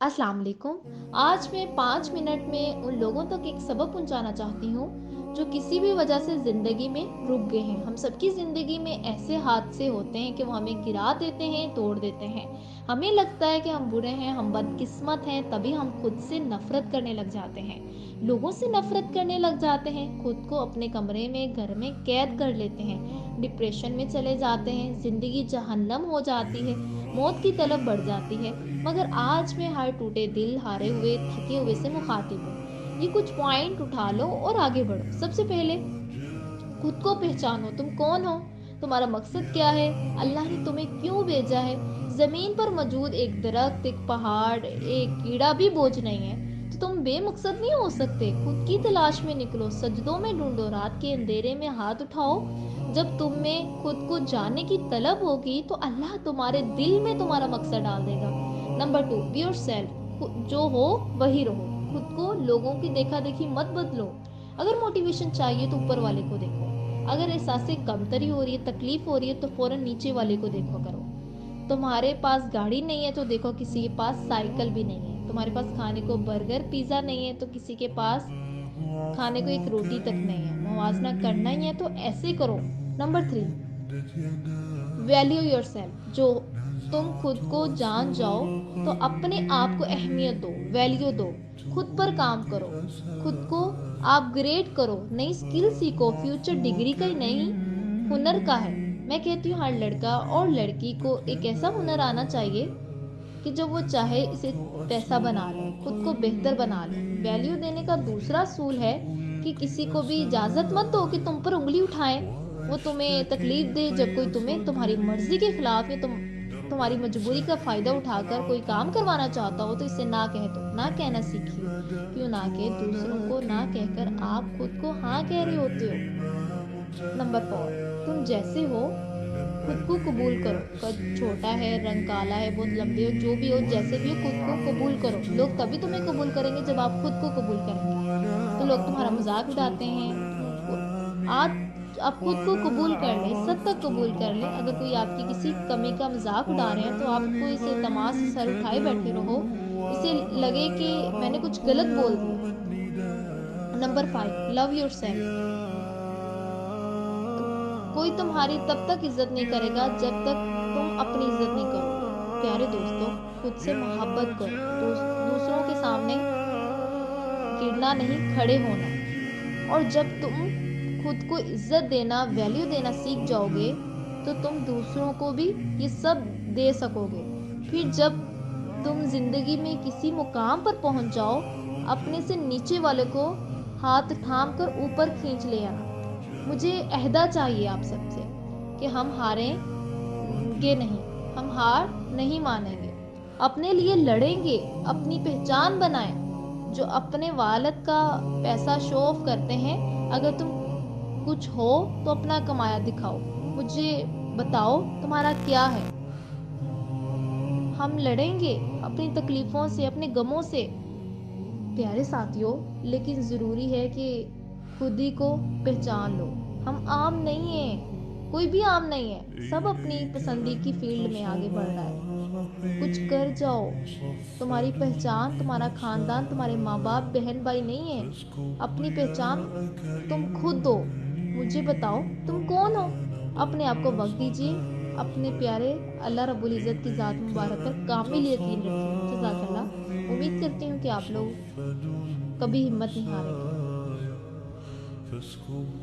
अस्सलाम वालेकुम। आज मैं 5 मिनट में उन लोगों तक एक सबक पहुंचाना चाहती हूँ जो किसी भी वजह से ज़िंदगी में रुक गए हैं। हम सबकी ज़िंदगी में ऐसे हादसे होते हैं कि वो हमें गिरा देते हैं, तोड़ देते हैं। हमें लगता है कि हम बुरे हैं, हम बदकिस्मत हैं, तभी हम खुद से नफ़रत करने लग जाते हैं। लोगों से नफ़रत करने लग जाते हैं, खुद को अपने कमरे में, घर में कैद कर लेते हैं, डिप्रेशन में चले जाते हैं, ज़िंदगी जहन्नम हो जाती है, मौत की तलब बढ़ जाती है। मगर आज मैं हर टूटे दिल, हारे हुए, थके हुए से मुखातिब हूँ। ये कुछ पॉइंट उठा लो और आगे बढ़ो। सबसे पहले खुद को पहचानो, तुम कौन हो? तुम्हारा मकसद क्या है? अल्लाह ने तुम्हें क्यों भेजा है? ज़मीन पर मौजूद एक दरख्त, एक पहाड़, एक कीड़ा भी बोझ नहीं है, तो तुम बेमकसद नहीं हो सकते। खुद की तलाश में निकलो, सजदों में ढूंढो, रात के अंधेरे में हाथ उठाओ। जब तुम में खुद को जानने की तलब होगी, तो अल्लाह तुम्हारे दिल में तुम्हारा मकसद डाल देगा। Number 2, be yourself. जो हो वही रहो। खुद को लोगों की देखा देखी मत बदलो। अगर मोटिवेशन चाहिए तो ऊपर वाले को देखो। अगर एहसास कमतरी हो रही है, तकलीफ हो रही है, तो फौरन नीचे वाले को देखो करो। तुम्हारे पास गाड़ी नहीं है तो देखो किसी के पास साइकिल भी नहीं है। तुम्हारे पास खाने को बर्गर पिज्ज़ा नहीं है तो किसी के पास खाने को एक रोटी तक नहीं है। मुवाजना करना ही है तो ऐसे करो। Number 3, value yourself. जो तुम खुद को जान जाओ तो अपने आप को अहमियत दो, वैल्यू दो। खुद पर काम करो, खुद को अपग्रेड करो, नई स्किल सीखो। फ्यूचर डिग्री का ही नहीं, हुनर का है। मैं कहती हूँ हर लड़का और लड़की को एक ऐसा हुनर आना चाहिए कि जो वो चाहे इसे पैसा बना ले, खुद को बेहतर बना ले। वैल्यू देने का दूसरा असूल है कि किसी को भी इजाज़त मत दो कि तुम पर उँगली उठाएँ। वो तुम्हें तकलीफ़ दे जब कोई तुम्हें तुम्हारी मर्ज़ी के खिलाफ़ या तुम्हारी मजबूरी का फ़ायदा उठाकर कोई काम करवाना चाहता हो, तो इसे ना कह दो। ना कहना सीखिए। क्यों ना कहे? दूसरों को ना कहकर आप खुद को हाँ कह रहे होते हो। नंबर 4, तुम जैसे हो खुद को कबूल करो। कद छोटा है, रंग काला है, बहुत लंबे हो, जो भी हो, जैसे भी हो, खुद को कबूल करो। लोग तभी तुम्हें कबूल करेंगे जब आप खुद को कबूल करेंगे। तो लोग तुम्हारा मजाक उड़ाते हैं, तुमको आज आप खुद को कबूल कर ले, सद तक कबूल कर ले। अगर कोई आपकी किसी कमी का मजाक उड़ा रहे हैं तो आपको इसे तमाश से सर उठाए बैठे रहो। इसे लगे कि मैंने कुछ गलत बोल दिया। Number 5, love yourself. कोई तुम्हारी तब तक इज्जत नहीं करेगा जब तक तुम अपनी इज्जत नहीं करोगे। प्यारे दोस्तों, खुद से मोहब्बत करो। दूसरों के सामने गिरना नहीं, खड़े होना। और जब तुम खुद को इज्जत देना, वैल्यू देना सीख जाओगे, तो तुम दूसरों को भी ये सब दे सकोगे। फिर जब तुम जिंदगी में किसी मुकाम पर पहुंच जाओ, अपने से नीचे वाले को हाथ थाम कर ऊपर खींच ले आना। मुझे अहदा चाहिए आप सबसे कि हम हारेंगे नहीं, हम हार नहीं मानेंगे, अपने लिए लड़ेंगे, अपनी पहचान बनाएं। जो अपने वालिद का पैसा शो ऑफ करते हैं, अगर तुम कुछ हो तो अपना कमाया दिखाओ। मुझे बताओ तुम्हारा क्या है? हम लड़ेंगे अपनी तकलीफों से, अपने गमों से। प्यारे साथियों, लेकिन ज़रूरी है कि खुद ही को पहचान लो। हम आम नहीं हैं, कोई भी आम नहीं है। सब अपनी पसंदी की फील्ड में आगे बढ़ रहा है। कुछ कर जाओ। तुम्हारी पहचान, तुम्हारा खानदान, तुम्हारे माँ बाप, बहन भाई नहीं है। अपनी पहचान तुम खुद हो। मुझे बताओ तुम कौन हो? अपने आप को वक्त दीजिए। अपने प्यारे अल्लाह रब्बुल इज़्ज़त की ज़ात मुबारक पर कामिल यकीन रखिए। जज़ाकल्लाह। उम्मीद करती हूँ कि आप लोग कभी हिम्मत नहीं हारेंगे।